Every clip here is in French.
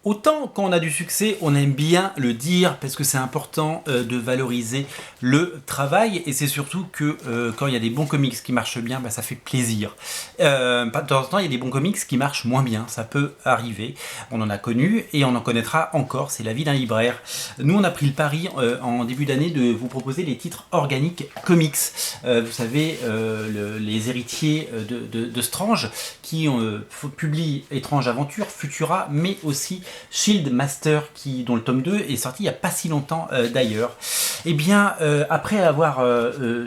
Autant quand on a du succès, on aime bien le dire parce que c'est important de valoriser le travail et c'est surtout que quand il y a des bons comics qui marchent bien, bah, ça fait plaisir. De temps en temps, il y a des bons comics qui marchent moins bien, ça peut arriver. On en a connu et on en connaîtra encore, c'est la vie d'un libraire. Nous, on a pris le pari en début d'année de vous proposer les titres organiques comics. Vous savez, les héritiers de Strange qui publient Étrange Aventure, Futura, mais aussi Shield Master dont le tome 2 est sorti il n'y a pas si longtemps d'ailleurs. Et bien, après avoir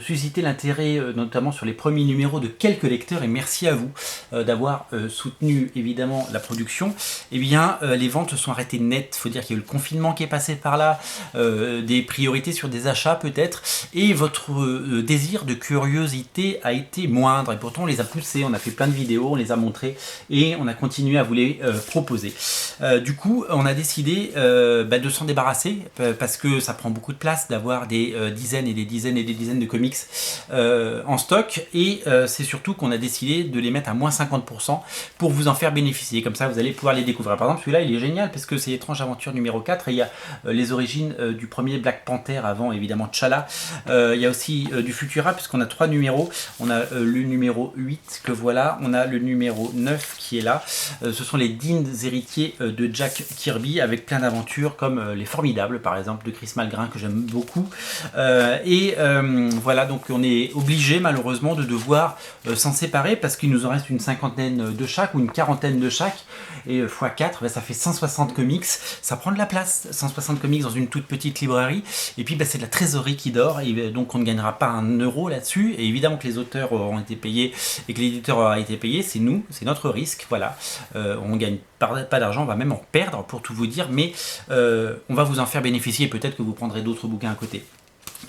suscité l'intérêt notamment sur les premiers numéros de quelques lecteurs, et merci à vous d'avoir soutenu évidemment la production, et bien les ventes se sont arrêtées net. Il faut dire qu'il y a eu le confinement qui est passé par là, des priorités sur des achats peut-être, et votre désir de curiosité a été moindre, et pourtant on les a poussés, on a fait plein de vidéos, on les a montrés, et on a continué à vous les proposer. Du coup, on a décidé de s'en débarrasser parce que ça prend beaucoup de place d'avoir des dizaines et des dizaines et des dizaines de comics en stock, et c'est surtout qu'on a décidé de les mettre à moins 50% pour vous en faire bénéficier. Comme ça, vous allez pouvoir les découvrir. Par exemple, celui-là, il est génial parce que c'est Étrange Aventure numéro 4 et il y a les origines du premier Black Panther avant évidemment T'Challa. Il y a aussi du Futura puisqu'on a 3 numéros. On a le numéro 8 que voilà, on a le numéro 9 qui est là. Ce sont les dignes héritiers de Jack Kirby avec plein d'aventures comme Les Formidables par exemple de Chris Malgrin que j'aime beaucoup. Voilà, donc on est obligé malheureusement de devoir s'en séparer parce qu'il nous en reste une cinquantaine de chaque ou une quarantaine de chaque, et x4 ça fait 160 comics, ça prend de la place, 160 comics dans une toute petite librairie, et puis c'est de la trésorerie qui dort, et donc on ne gagnera pas un euro là-dessus, et évidemment que les auteurs auront été payés et que l'éditeur aura été payé, c'est nous, c'est notre risque, voilà. On ne gagne pas d'argent, on va même en perdre pour tout vous dire, mais on va vous en faire bénéficier, et peut-être que vous prendrez d'autres bouquins à côté.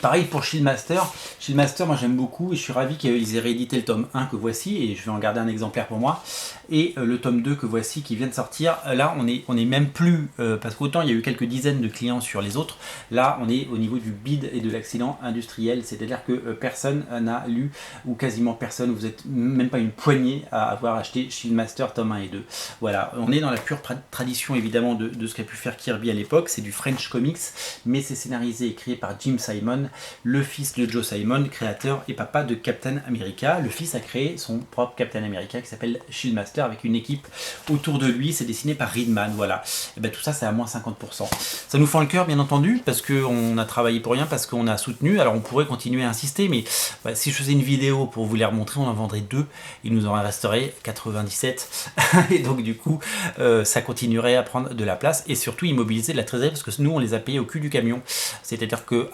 Pareil pour Shield Master. Shield Master, moi j'aime beaucoup et je suis ravi qu'ils aient réédité le tome 1 que voici, et je vais en garder un exemplaire pour moi, et le tome 2 que voici qui vient de sortir. Là on est même plus, parce qu'autant il y a eu quelques dizaines de clients sur les autres, là on est au niveau du bid et de l'accident industriel, c'est-à-dire que personne n'a lu, ou quasiment personne, vous êtes même pas une poignée à avoir acheté Shield Master tome 1 et 2. Voilà, on est dans la pure tradition évidemment de ce qu'a pu faire Kirby à l'époque, c'est du French Comics, mais c'est scénarisé et créé par Jim Simon, le fils de Joe Simon, créateur et papa de Captain America. Le fils a créé son propre Captain America qui s'appelle Shield Master avec une équipe autour de lui, c'est dessiné par Reedman, voilà. Et bien tout ça c'est à moins 50%. Ça nous fend le cœur bien entendu parce qu'on a travaillé pour rien, parce qu'on a soutenu. Alors on pourrait continuer à insister, mais si je faisais une vidéo pour vous les remontrer, on en vendrait 2, il nous en resterait 97 et donc du coup ça continuerait à prendre de la place et surtout immobiliser de la trésorerie, parce que nous on les a payés au cul du camion, c'est-à-dire que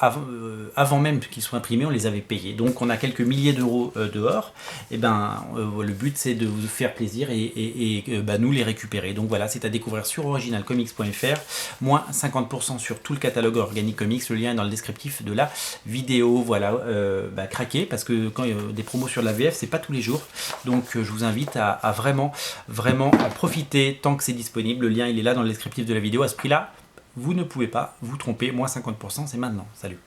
avant même qu'ils soient imprimés, on les avait payés. Donc on a quelques milliers d'euros dehors. Et le but c'est de vous faire plaisir et nous les récupérer. Donc voilà, c'est à découvrir sur originalcomics.fr, moins 50% sur tout le catalogue Organic Comics. Le lien est dans le descriptif de la vidéo. Voilà, craquez, parce que quand il y a des promos sur la VF, c'est pas tous les jours. Donc je vous invite à vraiment en profiter tant que c'est disponible. Le lien il est là dans le descriptif de la vidéo. À ce prix-là, vous ne pouvez pas vous tromper. Moins 50%, c'est maintenant. Salut.